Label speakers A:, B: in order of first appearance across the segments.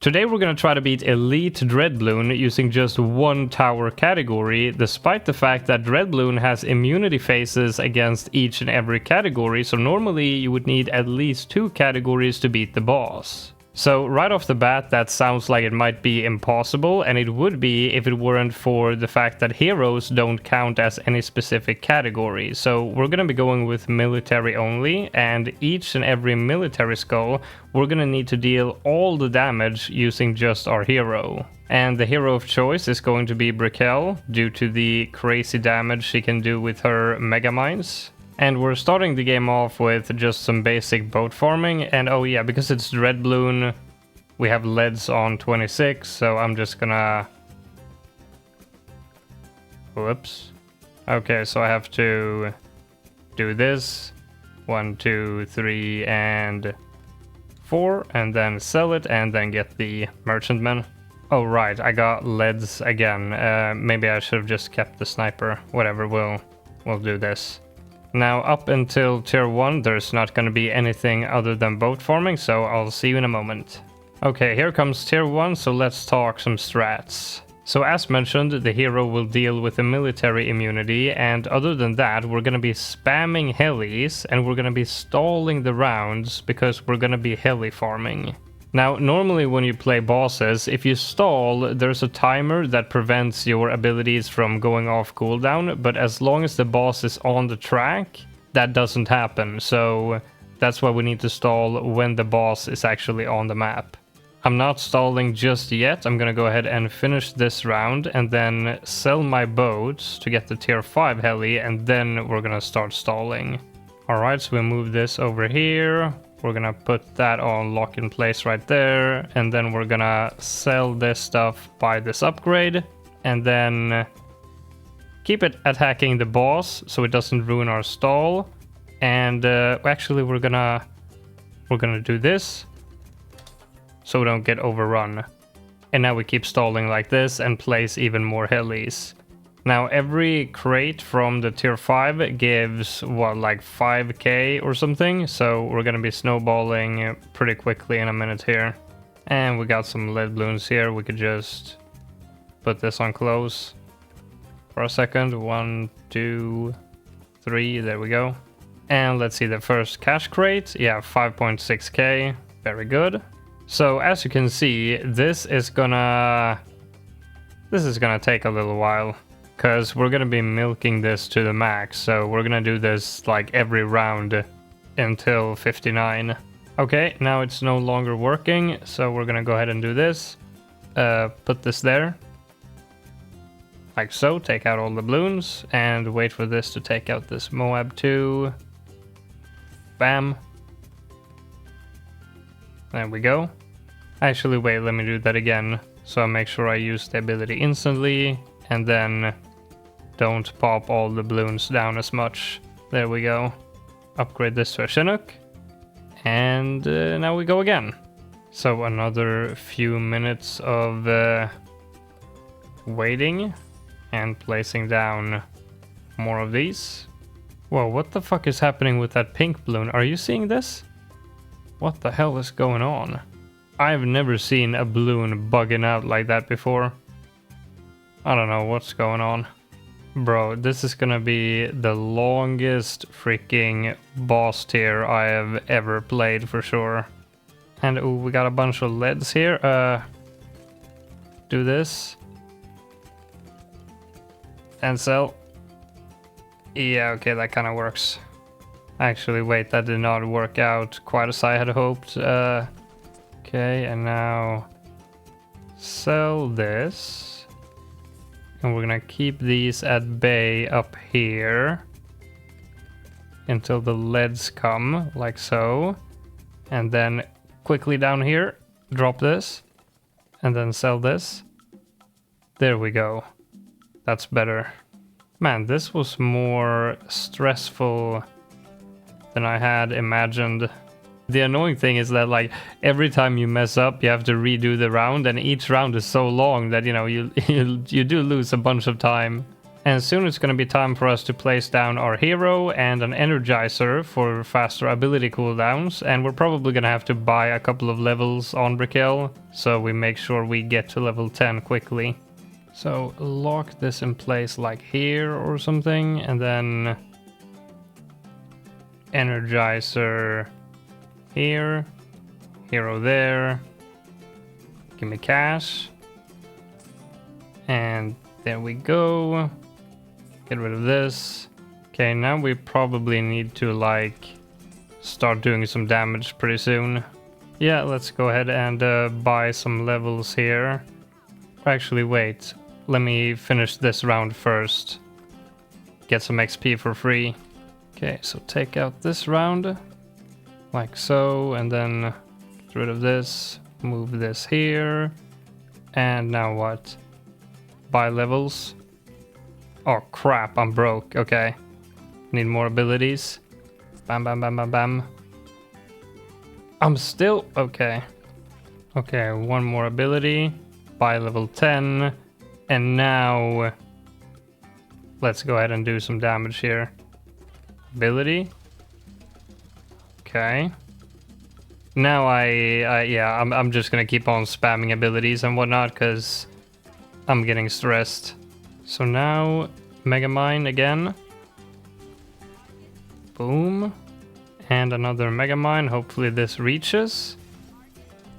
A: Today we're going to try to beat Elite Dreadbloon using just one tower category, despite the fact that Dreadbloon has immunity phases against each and every category, so normally you would need at least 2 categories to beat the boss. So right off the bat that sounds like it might be impossible, and it would be if it weren't for the fact that heroes don't count as any specific category. So we're going to be going with military only, and each and every military skull we're going to need to deal all the damage using just our hero. And the hero of choice is going to be Brickell, due to the crazy damage she can do with her mega mines. And we're starting the game off with just some basic boat farming, and oh yeah, because it's Dreadbloon, we have leads on 26, so I'm just gonna... Whoops. Okay, so I have to do this. 1, 2, 3, and 4, and then sell it, and then get the merchantman. Oh right, I got leads again. Maybe I should have just kept the sniper. Whatever, we'll do this. Now, up until tier 1, there's not going to be anything other than boat farming, so I'll see you in a moment. Okay, here comes tier 1, so let's talk some strats. So as mentioned, the hero will deal with a military immunity, and other than that, we're going to be spamming helis, and we're going to be stalling the rounds, because we're going to be heli farming. Now, normally when you play bosses, if you stall, there's a timer that prevents your abilities from going off cooldown, but as long as the boss is on the track, that doesn't happen, so that's why we need to stall when the boss is actually on the map. I'm not stalling just yet. I'm gonna go ahead and finish this round and then sell my boats to get the tier 5 heli, and then we're gonna start stalling. Alright, so we move this over here. We're gonna put that on lock in place right there, and then we're gonna sell this stuff, buy this upgrade, and then keep it attacking the boss so it doesn't ruin our stall. And actually we're gonna do this so we don't get overrun. And now we keep stalling like this and place even more helis. Now every crate from the tier 5 gives, what, like 5k or something, so we're gonna be snowballing pretty quickly in a minute here. And we got some lead bloons here. We could just put this on close for a second. 1, 2, 3, there we go. And let's see the first cash crate. Yeah, 5.6k, very good. So as you can see, this is gonna take a little while, because we're gonna be milking this to the max, so we're gonna do this like every round until 59. Okay, now it's no longer working, so we're gonna go ahead and do this. Put this there. Like so, take out all the bloons, and wait for this to take out this Moab too. Bam. There we go. Actually, wait, let me do that again, so I make sure I use the ability instantly, and then don't pop all the bloons down as much. There we go. Upgrade this to a Chinook. And now we go again. So another few minutes of waiting and placing down more of these. Whoa, what the fuck is happening with that pink bloon? Are you seeing this? What the hell is going on? I've never seen a bloon bugging out like that before. I don't know what's going on. Bro, this is gonna be the longest freaking boss tier I have ever played for sure. And ooh, we got a bunch of leads here. Do this. And sell. Yeah, okay, that kind of works. Actually, wait, that did not work out quite as I had hoped. Okay, and now sell this. And we're gonna keep these at bay up here until the leads come, like so. And then quickly down here, drop this, and then sell this. There we go. That's better. Man, this was more stressful than I had imagined. The annoying thing is that, like, every time you mess up, you have to redo the round, and each round is so long that, you know, you do lose a bunch of time. And soon it's going to be time for us to place down our hero and an energizer for faster ability cooldowns. And we're probably going to have to buy a couple of levels on Brickell, so we make sure we get to level 10 quickly. So lock this in place like here or something, and then energizer here, hero there, give me cash, and there we go. Get rid of this. Okay, now we probably need to like start doing some damage pretty soon. Yeah, let's go ahead and buy some levels here. Actually, wait. Let me finish this round first. Get some XP for free. Okay, so take out this round. Like so, and then get rid of this. Move this here. And now what? Buy levels. Oh crap, I'm broke. Okay. Need more abilities. Bam, bam, bam, bam, bam. I'm still... Okay. Okay, one more ability. Buy level 10. And now... Let's go ahead and do some damage here. Ability. Okay. Now I'm just gonna keep on spamming abilities and whatnot, because I'm getting stressed. So now, Mega Mine again. Boom. And another Mega Mine. Hopefully this reaches.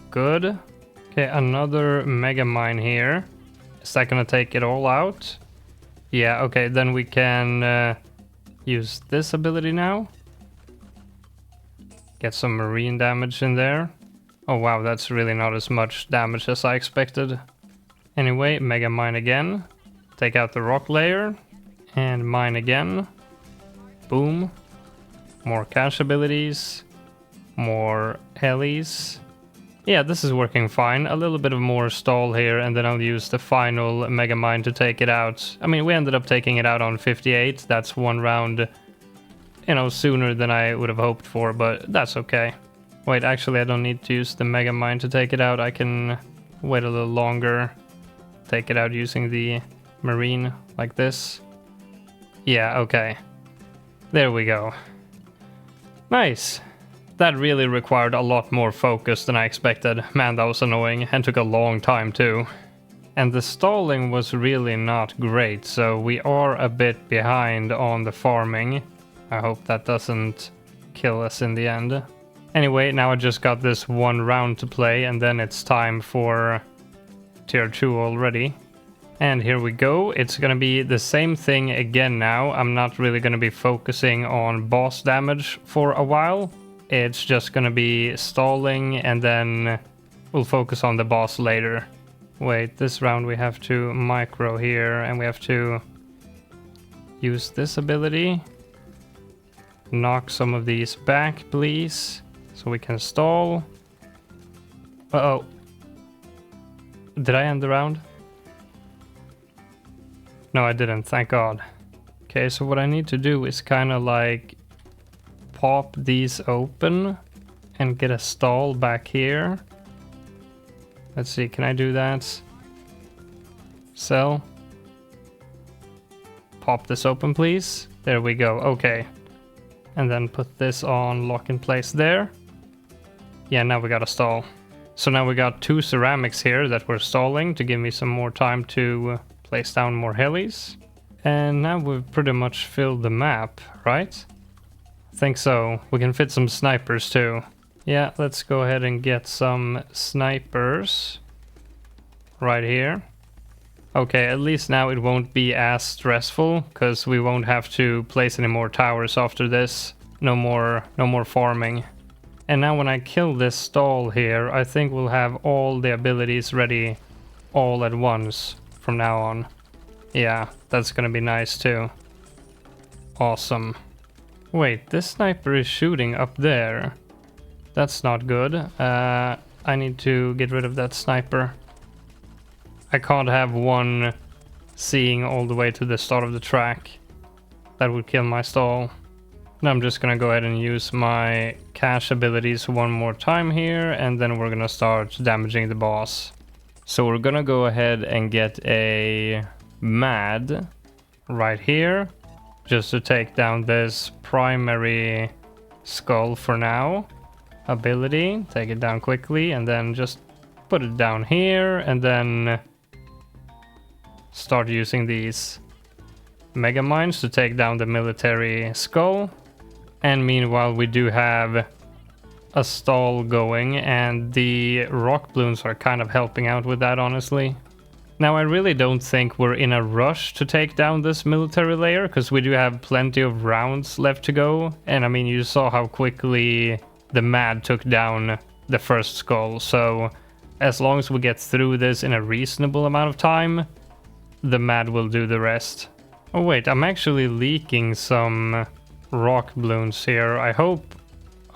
A: Good. Okay, another Mega Mine here. Is that gonna take it all out? Yeah, okay, then we can use this ability now. Get some marine damage in there. Oh wow, that's really not as much damage as I expected. Anyway, Mega Mine again. Take out the rock layer. And mine again. Boom. More cash abilities. More helis. Yeah, this is working fine. A little bit of more stall here, and then I'll use the final Mega Mine to take it out. I mean, we ended up taking it out on 58. That's one round, you know, sooner than I would have hoped for, but that's okay. Wait, actually, I don't need to use the Mega Mine to take it out. I can wait a little longer. Take it out using the marine, like this. Yeah, okay. There we go. Nice. That really required a lot more focus than I expected. Man, that was annoying, and took a long time too. And the stalling was really not great, so we are a bit behind on the farming. I hope that doesn't kill us in the end. Anyway, now I just got this one round to play, and then it's time for tier 2 already. And here we go. It's gonna be the same thing again now. I'm not really gonna be focusing on boss damage for a while. It's just gonna be stalling, and then we'll focus on the boss later. Wait, this round we have to micro here, and we have to use this ability. Knock some of these back, please, so we can stall. Uh-oh. Did I end the round? No, I didn't, thank God. Okay, so what I need to do is kind of like pop these open and get a stall back here. Let's see, can I do that? Sell. Pop this open, please. There we go, okay. And then put this on lock in place there. Yeah, now we got a stall. So now we got 2 ceramics here that we're stalling to give me some more time to place down more helis. And now we've pretty much filled the map, right? I think so. We can fit some snipers too. Yeah, let's go ahead and get some snipers right here. Okay, at least now it won't be as stressful, because we won't have to place any more towers after this. No more farming. And now when I kill this stall here, I think we'll have all the abilities ready all at once from now on. Yeah, that's gonna be nice too. Awesome. Wait, this sniper is shooting up there. That's not good. I need to get rid of that sniper. I can't have one seeing all the way to the start of the track. That would kill my stall. Now I'm just gonna go ahead and use my cash abilities one more time here, and then we're gonna start damaging the boss. So we're gonna go ahead and get a mad right here, just to take down this primary skull for now. Ability, take it down quickly, and then just put it down here, and then start using these mega mines to take down the military skull. And meanwhile, we do have a stall going, and the rock bloons are kind of helping out with that, honestly. Now, I really don't think we're in a rush to take down this military layer, because we do have plenty of rounds left to go. And I mean, you saw how quickly the Mad took down the first skull, so as long as we get through this in a reasonable amount of time, the Mad will do the rest. Oh wait, I'm actually leaking some rock bloons here. I hope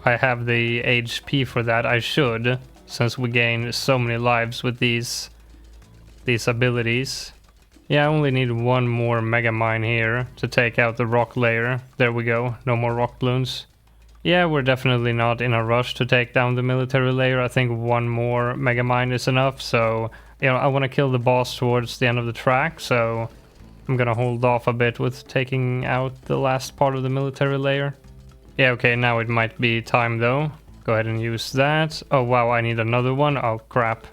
A: I have the HP for that. I should, since we gain so many lives with these abilities. Yeah, I only need one more mega mine here to take out the rock layer. There we go, no more rock bloons. Yeah, we're definitely not in a rush to take down the military layer. I think one more mega mine is enough, so you know, I want to kill the boss towards the end of the track, so I'm gonna hold off a bit with taking out the last part of the military layer. Yeah, okay, now it might be time though. Go ahead and use that. Oh wow, I need another one. Oh crap.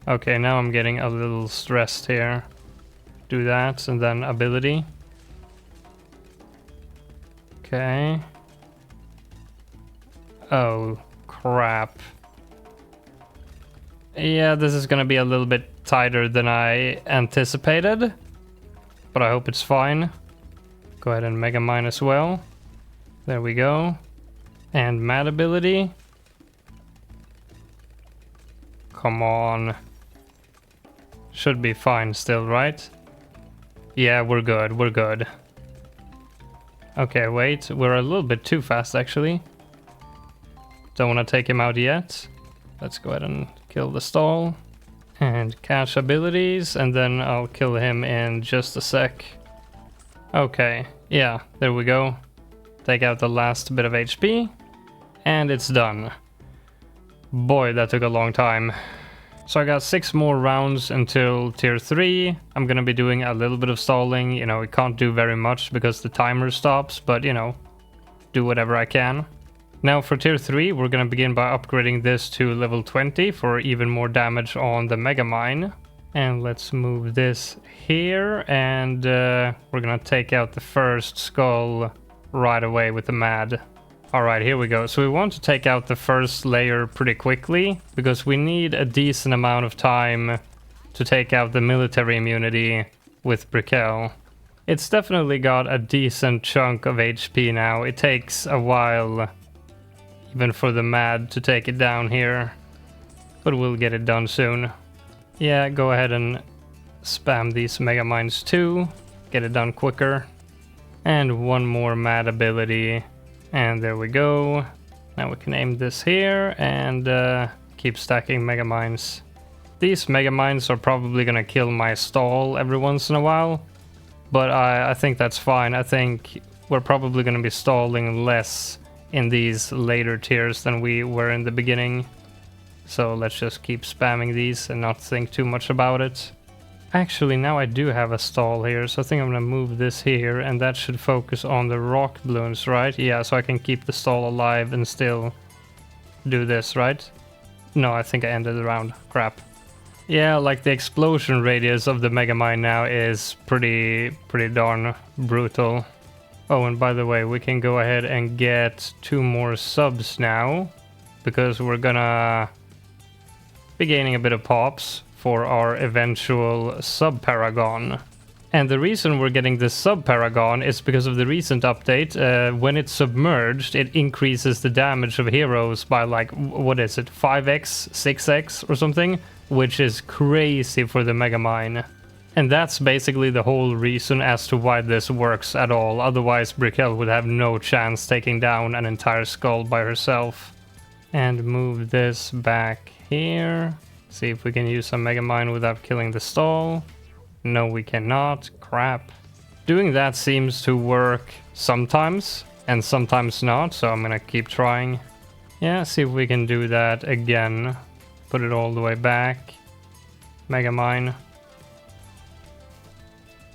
A: Okay, now I'm getting a little stressed here. Do that, and then ability. Okay. Oh, crap. Yeah, this is gonna be a little bit tighter than I anticipated, but I hope it's fine. Go ahead and Mega Mine as well. There we go. And Mad ability. Come on. Should be fine still, right? Yeah, we're good, we're good. Okay, wait, we're a little bit too fast actually. Don't want to take him out yet. Let's go ahead and kill the stall. And catch abilities, and then I'll kill him in just a sec. Okay, yeah, there we go. Take out the last bit of HP. And it's done. Boy, that took a long time. So I got 6 more rounds until tier 3. I'm gonna be doing a little bit of stalling. You know, we can't do very much because the timer stops, but you know, do whatever I can. Now for tier 3, we're gonna begin by upgrading this to level 20 for even more damage on the Mega Mine. And let's move this here, and we're gonna take out the first skull right away with the Mad. Alright, here we go. So we want to take out the first layer pretty quickly, because we need a decent amount of time to take out the military immunity with Brickell. It's definitely got a decent chunk of HP now. It takes a while even for the Mad to take it down here, but we'll get it done soon. Yeah, go ahead and spam these Mega Mines too, get it done quicker. And one more Mad ability, and there we go. Now we can aim this here and keep stacking Mega Mines. These Mega Mines are probably gonna kill my stall every once in a while, but I think that's fine. I think we're probably gonna be stalling less in these later tiers than we were in the beginning. So let's just keep spamming these and not think too much about it. Actually, now I do have a stall here, so I think I'm gonna move this here, and that should focus on the rock bloons, right? Yeah, so I can keep the stall alive and still do this, right? No, I think I ended the round. Crap. Yeah, like the explosion radius of the Mega Mine now is pretty darn brutal. Oh, and by the way, we can go ahead and get 2 more subs now, because we're gonna be gaining a bit of pops for our eventual sub-paragon. And the reason we're getting this sub-paragon is because of the recent update. When it's submerged, it increases the damage of heroes by like, what is it, 5x, 6x or something? Which is crazy for the Mega Mine. And that's basically the whole reason as to why this works at all. Otherwise, Brickell would have no chance taking down an entire skull by herself. And move this back here. See if we can use some Mega Mine without killing the stall. No, we cannot. Crap. Doing that seems to work sometimes, and sometimes not, so I'm gonna keep trying. Yeah, see if we can do that again. Put it all the way back. Mega Mine.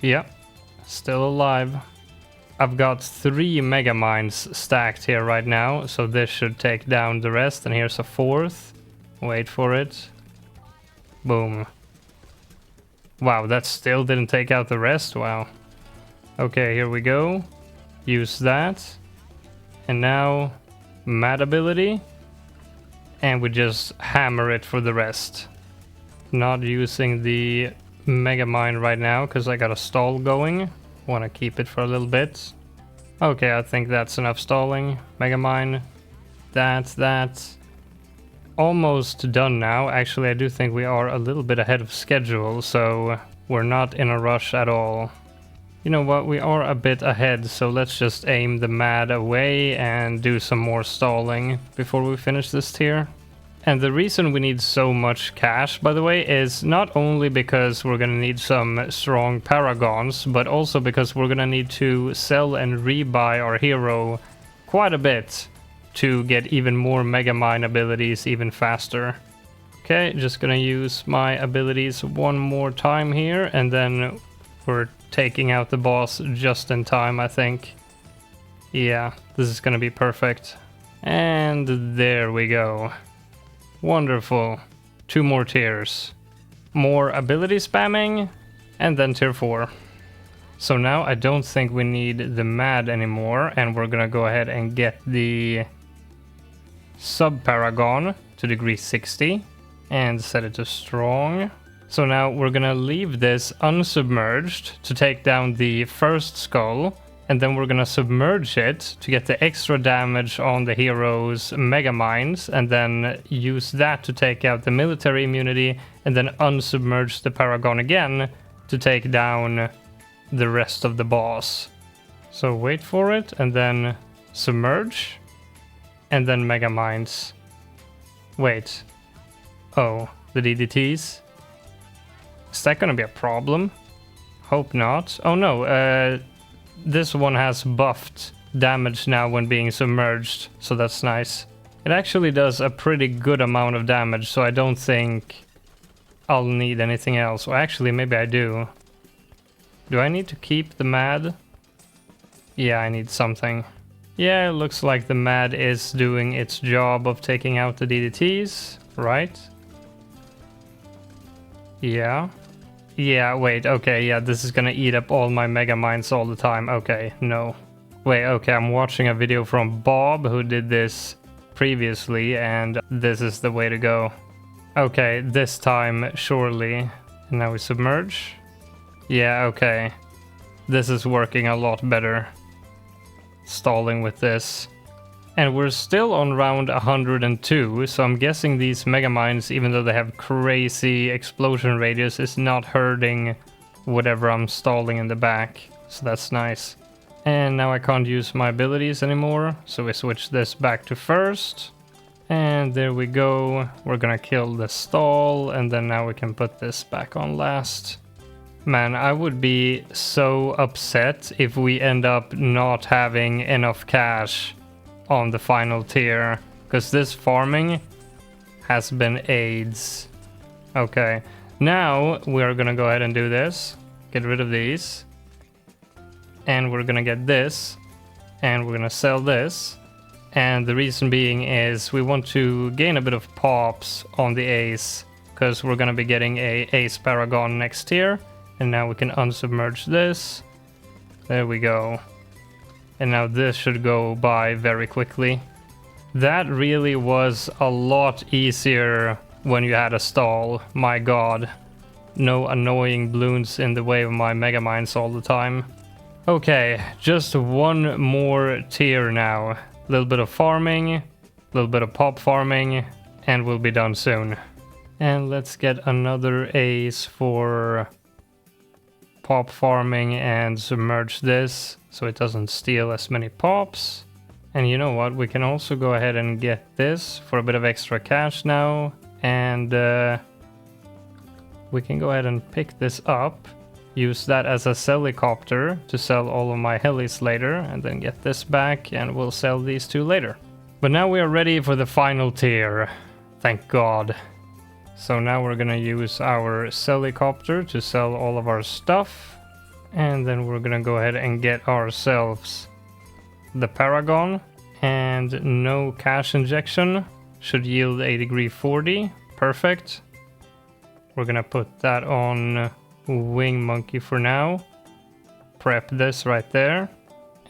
A: Yep. Still alive. I've got 3 Mega Mines stacked here right now, so this should take down the rest, and here's a 4th. Wait for it. Boom. Wow, that still didn't take out the rest? Wow. Okay, here we go. Use that. And now, mad ability. And we just hammer it for the rest. Not using the Mega Mine right now, because I got a stall going. Want to keep it for a little bit. Okay, I think that's enough stalling. Mega Mine. That's almost done now. Actually, I do think we are a little bit ahead of schedule, so we're not in a rush at all. You know what, we are a bit ahead, so let's just aim the mad away and do some more stalling before we finish this tier. And the reason we need so much cash, by the way, is not only because we're gonna need some strong paragons, but also because we're gonna need to sell and rebuy our hero quite a bit to get even more Mega Mine abilities even faster. Okay, just gonna use my abilities one more time here, and then we're taking out the boss just in time, I think. Yeah, this is gonna be perfect. And there we go. Wonderful. 2 more tiers. More ability spamming, and then tier 4. So now I don't think we need the mad anymore, and we're gonna go ahead and get the sub-paragon to degree 60, and set it to strong. So now we're gonna leave this unsubmerged to take down the first skull, and then we're gonna submerge it to get the extra damage on the hero's Mega Mines, and then use that to take out the military immunity, and then unsubmerge the Paragon again to take down the rest of the boss. So wait for it, and then submerge, and then Mega Mines. Wait. Oh, the DDTs? Is that gonna be a problem? Hope not. Oh no, this one has buffed damage now when being submerged, so that's nice. It actually does a pretty good amount of damage, so I don't think I'll need anything else. Or actually, maybe I do. Do I need to keep the mad? Yeah, I need something. Yeah, it looks like the mad is doing its job of taking out the DDTs, right? Yeah. Yeah, wait, okay, yeah, this is gonna eat up all my Mega Mines all the time. Okay, no. Wait, okay, I'm watching a video from Bob who did this previously, and this is the way to go. Okay, this time, surely. And now we submerge. Yeah, okay. This is working a lot better. Stalling with this. And we're still on round 102, so I'm guessing these Mega Mines, even though they have crazy explosion radius, is not hurting whatever I'm stalling in the back. So that's nice. And now I can't use my abilities anymore, so we switch this back to first. And there we go. We're gonna kill the stall, and then now we can put this back on last. Man, I would be so upset if we end up not having enough cash on the final tier, because this farming has been AIDS. Okay, now we are gonna go ahead and do this. Get rid of these. And we're gonna get this. And we're gonna sell this. And the reason being is we want to gain a bit of pops on the ace, because we're gonna be getting a ace paragon next tier. And now we can unsubmerge this. There we go. And now this should go by very quickly. That really was a lot easier when you had a stall. My god. No annoying bloons in the way of my Mega Mines all the time. Okay, just one more tier now. A little bit of farming, a little bit of pop farming, and we'll be done soon. And let's get another ace for pop farming and submerge this so it doesn't steal as many pops. And you know what, we can also go ahead and get this for a bit of extra cash now, and we can go ahead and pick this up, use that as a helicopter to sell all of my helis later, and then get this back, and we'll sell these two later. But now we are ready for the final tier, thank god. So now we're gonna use our helicopter to sell all of our stuff. And then we're gonna go ahead and get ourselves the Paragon. And no cash injection. Should yield a degree 40. Perfect. We're gonna put that on Wing Monkey for now. Prep this right there.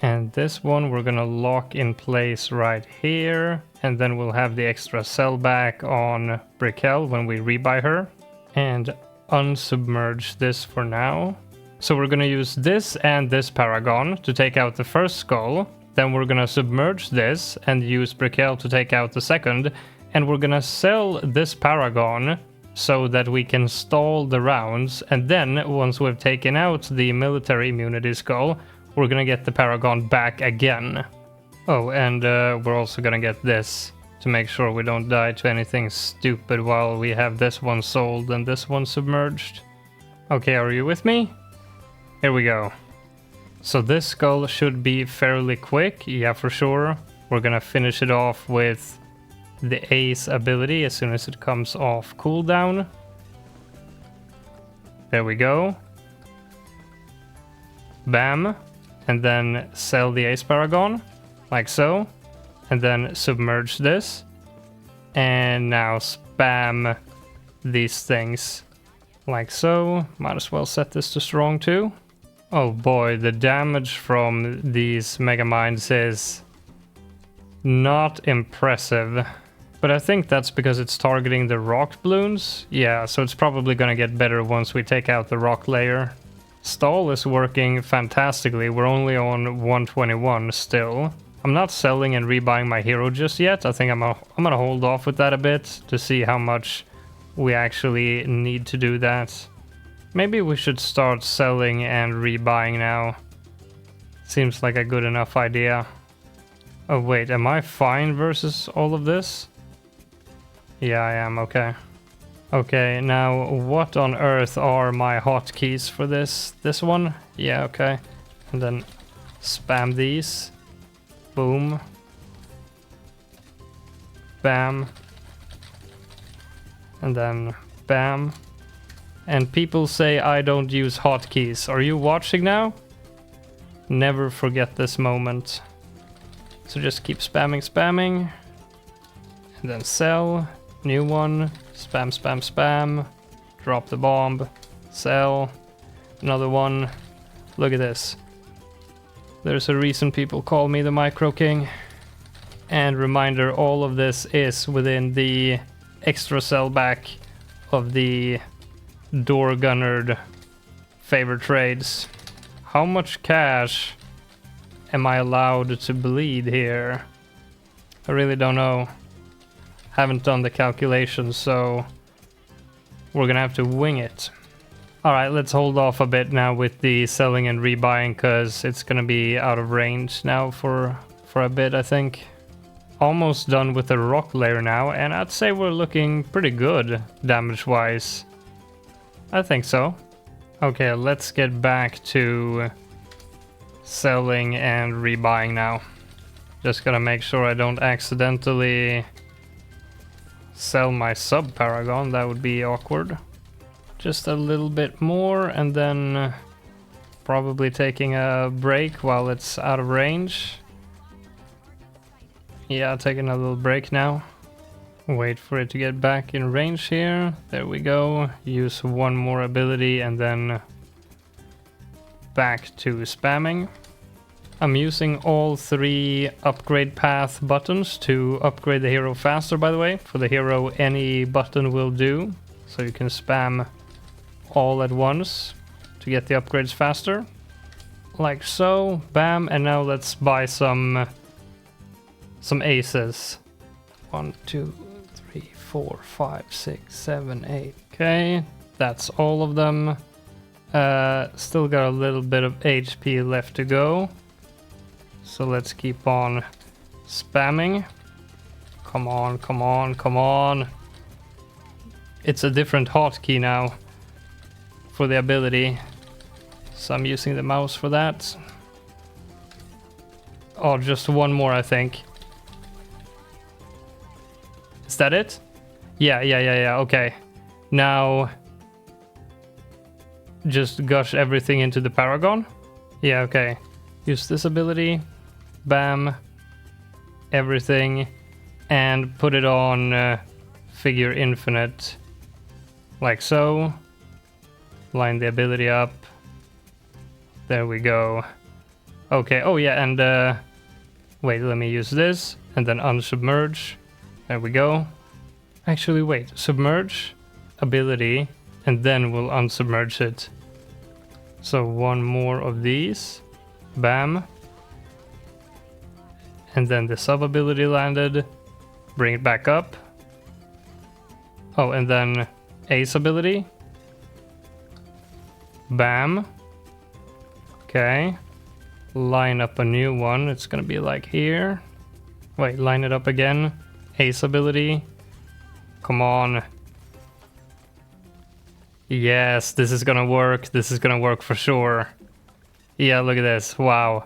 A: And this one we're gonna lock in place right here. And then we'll have the extra cell back on Brickell when we rebuy her. And unsubmerge this for now. So we're gonna use this and this Paragon to take out the first skull. Then we're gonna submerge this and use Brickell to take out the second. And we're gonna sell this Paragon so that we can stall the rounds. And then once we've taken out the military immunity skull, we're gonna get the Paragon back again. Oh, and we're also gonna get this to make sure we don't die to anything stupid while we have this one sold and this one submerged. Okay, are you with me? Here we go. So this skull should be fairly quick, yeah, for sure. We're gonna finish it off with the Ace ability as soon as it comes off cooldown. There we go. Bam. And then sell the Ace Paragon, like so. And then submerge this. And now spam these things, like so. Might as well set this to strong too. Oh boy, the damage from these Mega Mines is not impressive. But I think that's because it's targeting the rock bloons. Yeah, so it's probably gonna get better once we take out the rock layer. Stall is working fantastically. We're only on 121 still. I'm not selling and rebuying my hero just yet. I think I'm gonna hold off with that a bit to see how much we actually need to do that. Maybe we should start selling and rebuying now. Seems like a good enough idea. Oh wait, am I fine versus all of this? Yeah, I am, okay. Okay, now what on earth are my hotkeys for this? This one? Yeah, okay. And then spam these. Boom. Bam. And then bam. And people say I don't use hotkeys. Are you watching now? Never forget this moment. So just keep spamming. And then sell. New one. Spam. Drop the bomb. Sell. Another one. Look at this. There's a reason people call me the Micro King. And reminder, all of this is within the extra cell back of the door gunnered favor trades. How much cash am I allowed to bleed here? I really don't know. Haven't done the calculations, so we're gonna have to wing it. Alright, let's hold off a bit now with the selling and rebuying, because it's gonna be out of range now for a bit, I think. Almost done with the rock layer now, and I'd say we're looking pretty good damage-wise. I think so. Okay, let's get back to selling and rebuying now. Just gotta make sure I don't accidentally sell my sub Paragon, that would be awkward. Just a little bit more, and then probably taking a break while it's out of range. Yeah, taking a little break now. Wait for it to get back in range here. There we go. Use one more ability and then back to spamming. I'm using all 3 upgrade path buttons to upgrade the hero faster, by the way. For the hero, any button will do. So you can spam all at once to get the upgrades faster. Like so. Bam. And now let's buy some aces. 1, 2, 3, 4, 5, 6, 7, 8. Okay, that's all of them. Still got a little bit of HP left to go. So let's keep on spamming. Come on. It's a different hotkey now for the ability. So I'm using the mouse for that. Oh, just one more, I think. Is that it? Yeah, okay. Now, just gush everything into the Paragon? Yeah, okay. Use this ability. Bam. Everything. And put it on Figure Infinite. Like so. Line the ability up. There we go. Okay, oh yeah, and wait, let me use this. And then unsubmerge. There we go. Actually, wait. Submerge. Ability. And then we'll unsubmerge it. So one more of these. Bam. And then the sub ability landed. Bring it back up. Oh, and then Ace ability. Bam. Okay. Line up a new one. It's gonna be like here. Wait, line it up again. Ace ability. Come on. Yes, this is gonna work. This is gonna work for sure. Yeah, look at this. Wow.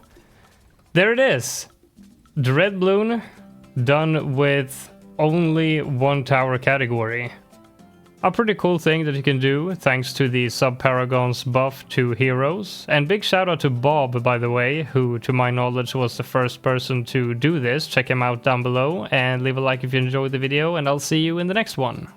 A: There it is. Dreadbloon done with only one tower category. A pretty cool thing that you can do thanks to the Sub-Paragon's buff to heroes. And big shout out to Bob, by the way, who to my knowledge was the first person to do this. Check him out down below and leave a like if you enjoyed the video, and I'll see you in the next one.